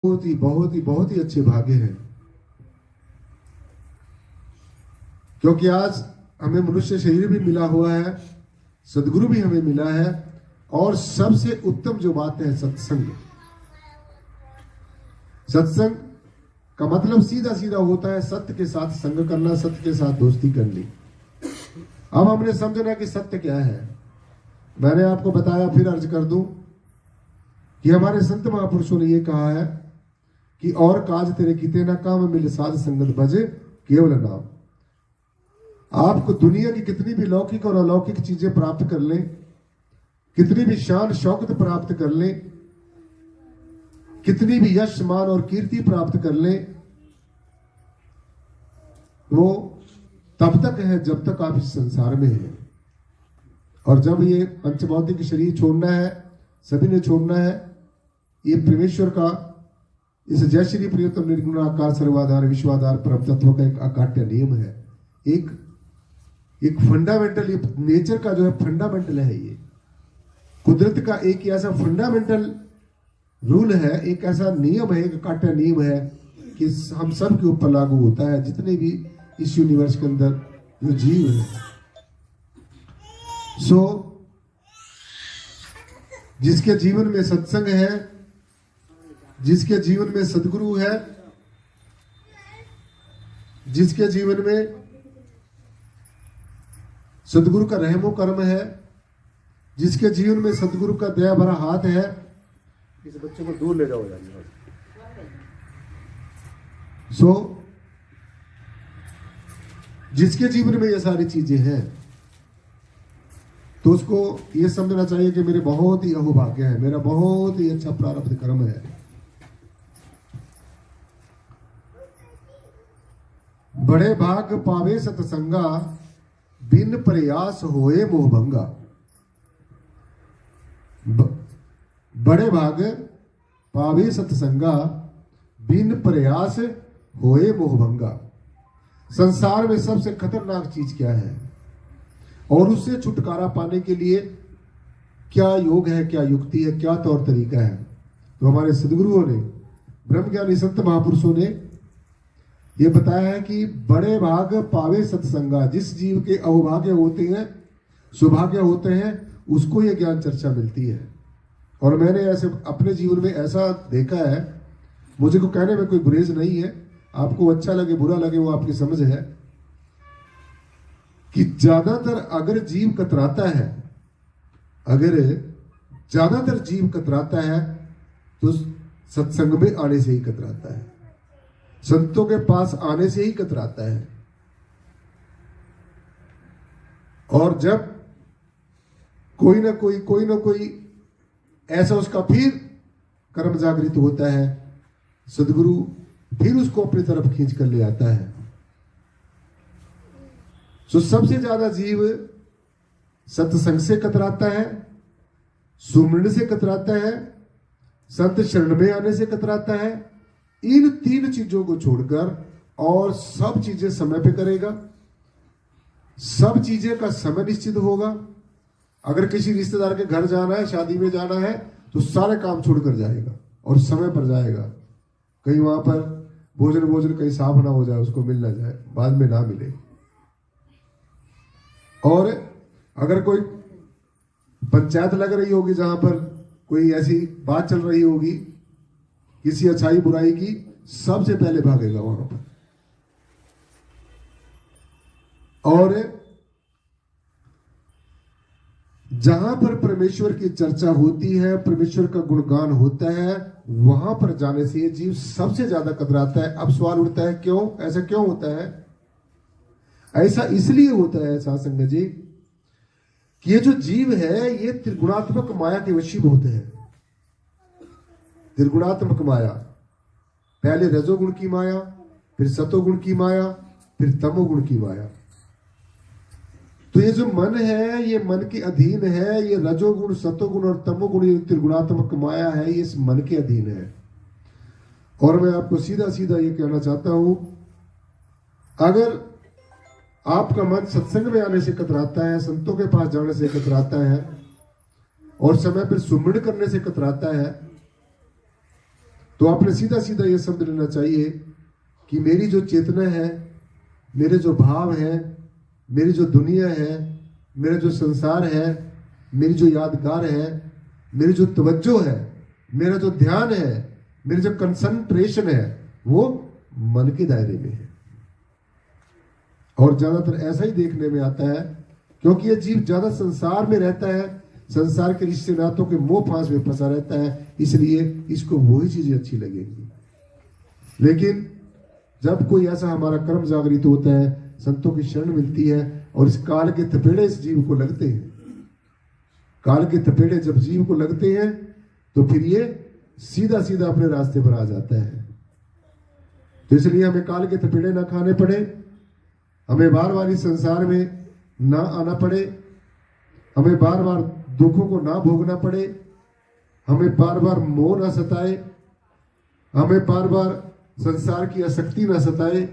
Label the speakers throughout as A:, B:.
A: बहुत ही अच्छे भाग्य हैं, क्योंकि आज हमें मनुष्य शरीर भी मिला हुआ है, सदगुरु भी हमें मिला है, और सबसे उत्तम जो बात है सत्संग। सत्संग का मतलब सीधा सीधा होता है सत्य के साथ संग करना, सत्य के साथ दोस्ती करनी। अब हमने समझना कि सत्य क्या है। मैंने आपको बताया, फिर अर्ज कर दूं कि हमारे संत महापुरुषों ने यह कहा है कि और काज तेरे कीते ना काम मिल साध संगत भजे केवल नाम। आपको दुनिया की कितनी भी लौकिक और अलौकिक चीजें प्राप्त कर लें, कितनी भी शान शौकत प्राप्त कर लें, कितनी भी यश मान और कीर्ति प्राप्त कर लें, वो तब तक है जब तक आप इस संसार में हैं। और जब ये पंचभौतिक शरीर छोड़ना है, सभी ने छोड़ना है। ये परमेश्वर का इस जय श्री प्रियतम निर्गुण आकार सर्वाधार विश्वाधार परम तत्व का एक अकाट्य नियम है, एक फंडामेंटल, नेचर का जो है फंडामेंटल है। ये कुदरत का एक ऐसा फंडामेंटल रूल है, एक ऐसा नियम है, एक अकाट्य नियम है कि हम सब के ऊपर लागू होता है, जितने भी इस यूनिवर्स के अंदर जो जीव है। जिसके जीवन में सत्संग है, जिसके जीवन में सदगुरु है, जिसके जीवन में सदगुरु का रहमो कर्म है, जिसके जीवन में सदगुरु का दया भरा हाथ है,
B: इस बच्चे को दूर ले जाओ यार।
A: जिसके जीवन में ये सारी चीजें हैं, तो उसको ये समझना चाहिए कि मेरे बहुत ही अहोभाग्य है, मेरा बहुत ही अच्छा प्रारब्ध कर्म है। बड़े भाग पावे सतसंगा, बिन प्रयास होए मोहभंगा। बड़े भाग पावे सतसंगा, बिन प्रयास होए मोहभंगा। संसार में सबसे खतरनाक चीज क्या है, और उससे छुटकारा पाने के लिए क्या योग है, क्या युक्ति है, क्या तौर तरीका है। तो हमारे सदगुरुओं ने, ब्रह्मज्ञानी संत महापुरुषों ने ये बताया है कि बड़े भाग पावे सत्संगा। जिस जीव के अहोभाग्य होते हैं, सौभाग्य होते हैं, उसको ये ज्ञान चर्चा मिलती है। और मैंने ऐसे अपने जीवन में ऐसा देखा है, मुझे को कहने में कोई गुरेज नहीं है, आपको अच्छा लगे बुरा लगे वो आपकी समझ है, कि ज्यादातर अगर जीव कतराता है, अगर ज्यादातर जीव कतराता है तो सत्संग में आने से ही कतराता है, संतों के पास आने से ही कतराता है। और जब कोई ना कोई ऐसा उसका फिर कर्म जागृत होता है, सदगुरु फिर उसको अपनी तरफ खींच कर ले आता है। तो सबसे ज्यादा जीव सत्संग से कतराता है, सुमरण से कतराता है, संत शरण में आने से कतराता है। इन तीन चीजों को छोड़कर और सब चीजें समय पे करेगा, सब चीजें का समय निश्चित होगा। अगर किसी रिश्तेदार के घर जाना है, शादी में जाना है, तो सारे काम छोड़कर जाएगा और समय पर जाएगा। कहीं वहां पर भोजन कहीं साफ ना हो जाए, उसको मिल ना जाए, बाद में ना मिले। और अगर कोई पंचायत लग रही होगी, जहां पर कोई ऐसी बात चल रही होगी किसी अच्छाई बुराई की, सबसे पहले भागेगा वहां पर। और जहां पर परमेश्वर की चर्चा होती है, परमेश्वर का गुणगान होता है, वहां पर जाने से ये जीव सबसे ज्यादा कतराता है। अब सवाल उठता है, क्यों ऐसा क्यों होता है? ऐसा इसलिए होता है साध संगत जी कि ये जो जीव है, ये त्रिगुणात्मक माया के वशीभूत है। त्रिगुणात्मक माया, पहले रजोगुण की माया, फिर सतोगुण की माया, फिर तमोगुण की माया। तो ये जो मन है, ये मन के अधीन है। ये रजोगुण, सतोगुण और तमोगुण, ये त्रिगुणात्मक माया है, ये इस मन के अधीन है। और मैं आपको सीधा सीधा ये कहना चाहता हूं, अगर आपका मन सत्संग में आने से कतराता है, संतों के पास जाने से कतराता है, और समय पर सुमरण करने से कतराता है, तो आपने सीधा सीधा ये समझ लेना चाहिए कि मेरी जो चेतना है, मेरे जो भाव है, मेरी जो दुनिया है, मेरा जो संसार है, मेरी जो यादगार है, मेरी जो तवज्जो है, मेरा जो ध्यान है, मेरी जो कंसंट्रेशन है, वो मन के दायरे में है। और ज्यादातर ऐसा ही देखने में आता है, क्योंकि ये जीव ज्यादा संसार में रहता है, संसार के रिश्ते नातों के मोह फांस में फंसा रहता है, इसलिए इसको वही चीजें अच्छी लगेंगी। लेकिन जब कोई ऐसा हमारा कर्म जागृत होता है, संतों की शरण मिलती है और इस काल के थपेड़े इस जीव को लगते हैं, काल के थपेड़े जब जीव को लगते हैं तो फिर ये सीधा सीधा अपने रास्ते पर आ जाता है। तो इसलिए हमें काल के थपेड़े ना खाने पड़े, हमें बार बार इस संसार में ना आना पड़े, हमें बार बार दुखों को ना भोगना पड़े, हमें बार बार मोह ना सताए, हमें बार बार संसार की आसक्ति ना सताए,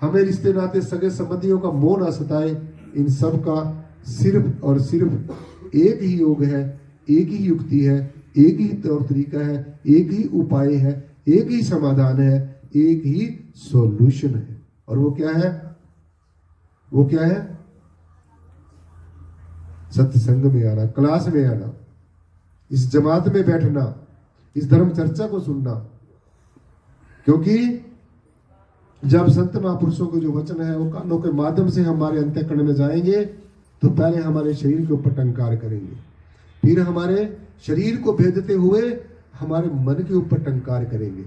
A: हमें रिश्ते नाते सगे संबंधियों का मोह ना सताए। इन सब का सिर्फ और सिर्फ एक ही योग है, एक ही युक्ति है, एक ही तौर तरीका है, एक ही उपाय है, एक ही समाधान है, एक ही सॉल्यूशन है। और वो क्या है? वो क्या है? सत्संग में आना, क्लास में आना, इस जमात में बैठना, इस धर्म चर्चा को सुनना। क्योंकि जब संत महापुरुषों के जो वचन है वो कानों के माध्यम से हमारे अंतःकरण में जाएंगे तो पहले हमारे शरीर के ऊपर टंकार करेंगे, फिर हमारे शरीर को भेदते हुए हमारे मन के ऊपर टंकार करेंगे,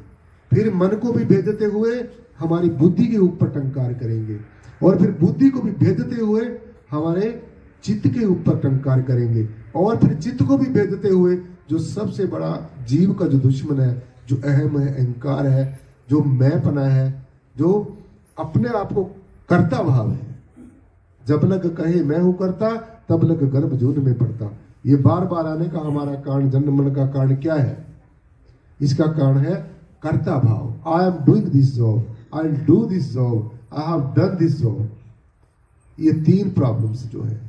A: फिर मन को भी भेदते हुए हमारी बुद्धि के ऊपर टंकार करेंगे, और फिर बुद्धि को भी भेदते हुए हमारे चित्त के ऊपर टंकार करेंगे, और फिर चित्त को भी भेदते हुए जो सबसे बड़ा जीव का जो दुश्मन है, जो अहम है, अहंकार है, जो मैंपना है, जो अपने आप को कर्ता भाव है। जब लग कहे मैं हूं करता, तब लग गर्भ जोन में पड़ता। ये बार बार आने का हमारा कारण, जन्म मरण का कारण क्या है? इसका कारण है कर्ता भाव। I am doing this job, I do this job, I have done this job. ये तीन प्रॉब्लम्स जो है,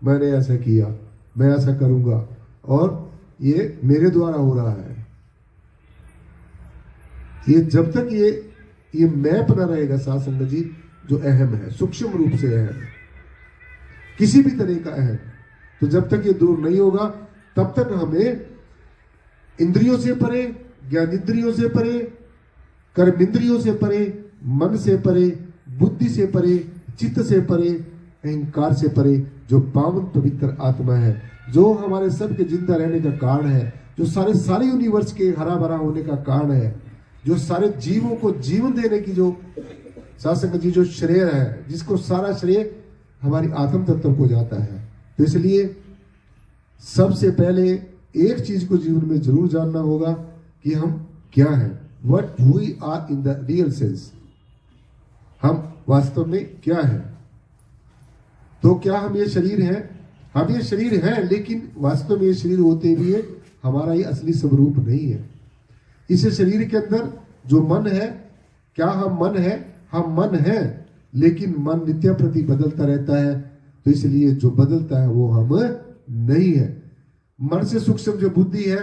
A: मैंने ऐसा किया, मैं ऐसा करूंगा, और ये मेरे द्वारा हो रहा है। ये जब तक ये मैप ना रहेगा साथ संगत जी, जो अहम है, सूक्ष्म रूप से अहम है, किसी भी तरह का अहम, तो जब तक ये दूर नहीं होगा तब तक हमें इंद्रियों से परे, ज्ञानेंद्रियों से परे, कर्मेंद्रियों से परे, मन से परे, बुद्धि से परे, चित्त से परे, अहंकार से परे, जो पावन पवित्र आत्मा है, जो हमारे सबके जिंदा रहने का कारण है, जो सारे यूनिवर्स के हरा भरा होने का कारण है, जो सारे जीवों को जीवन देने की जो शासक जी जो श्रेय है, जिसको सारा श्रेय हमारी आत्म तत्व को जाता है। तो इसलिए सबसे पहले एक चीज को जीवन में जरूर जानना होगा कि हम क्या हैं, what we are in the real sense. हम वास्तव में क्या हैं? तो क्या हम ये शरीर हैं? हम ये शरीर हैं, लेकिन वास्तव में ये शरीर होते भी है हमारा ये असली स्वरूप नहीं है। इस शरीर के अंदर जो मन है, क्या हम मन है? हम मन है, लेकिन मन नित्य प्रति बदलता रहता है, तो इसलिए जो बदलता है वो हम नहीं है। मन से सूक्ष्म जो बुद्धि है,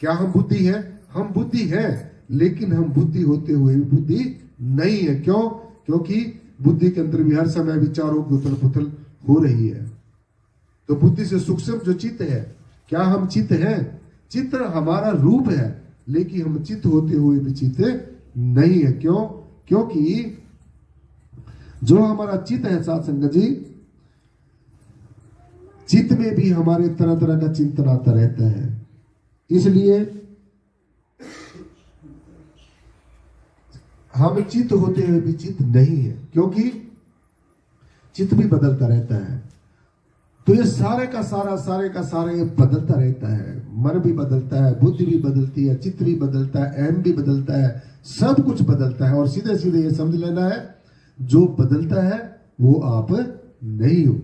A: क्या हम बुद्धि है? हम बुद्धि है, लेकिन हम बुद्धि होते हुए भी बुद्धि नहीं है। क्यों? क्योंकि बुद्धि के अंदर भी हर समय विचारों की उथल पुथल हो रही है। तो बुद्धि से सूक्ष्म जो चित्त है, क्या हम चित्त हैं? चित्त हमारा रूप है, लेकिन हम चित्त होते हुए भी चित्त नहीं है। क्यों? क्योंकि जो हमारा चित्त है साथ संगत जी, चित्त में भी हमारे तरह तरह का चिंतन आता रहता है। इसलिए हम चित्त होते हुए भी चित्त नहीं है, क्योंकि चित्त भी बदलता रहता है। तो ये सारे का सारा ये बदलता रहता है। मन भी बदलता है, बुद्धि भी बदलती है, चित्त भी बदलता है, अहम भी बदलता है, सब कुछ बदलता है। और सीधे सीधे ये समझ लेना है, जो बदलता है वो आप नहीं हो।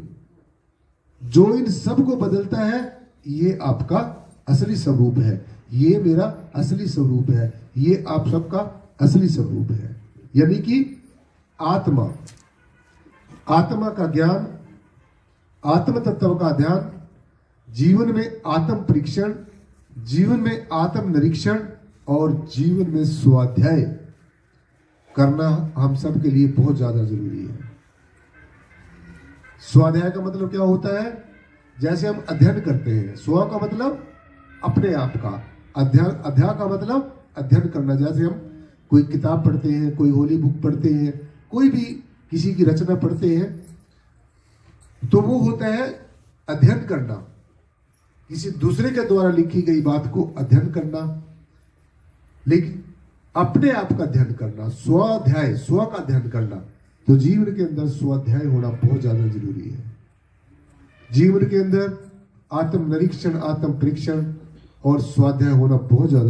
A: जो इन सब को बदलता है, ये आपका असली स्वरूप है, ये मेरा असली स्वरूप है, ये आप सबका असली स्वरूप है। यानी कि आत्मा, आत्मा का ज्ञान, आत्म तत्व का ध्यान, जीवन में आत्म परीक्षण, जीवन में आत्म निरीक्षण, और जीवन में स्वाध्याय करना हम सब के लिए बहुत ज्यादा जरूरी है। स्वाध्याय का मतलब क्या होता है? जैसे हम अध्ययन करते हैं, स्व का मतलब अपने आप का, अध्याय का मतलब अध्ययन करना। जैसे हम कोई किताब पढ़ते हैं, कोई होली बुक पढ़ते हैं, कोई भी किसी की रचना पढ़ते हैं, तो वो होता है अध्ययन करना, किसी दूसरे के द्वारा लिखी गई बात को अध्ययन करना। लेकिन अपने आप का अध्ययन करना, स्वाध्याय, स्व का अध्ययन करना, तो जीवन के अंदर स्वाध्याय होना बहुत ज्यादा जरूरी है। जीवन के अंदर आत्म निरीक्षण, आत्म परीक्षण और स्वाध्याय होना बहुत ज्यादा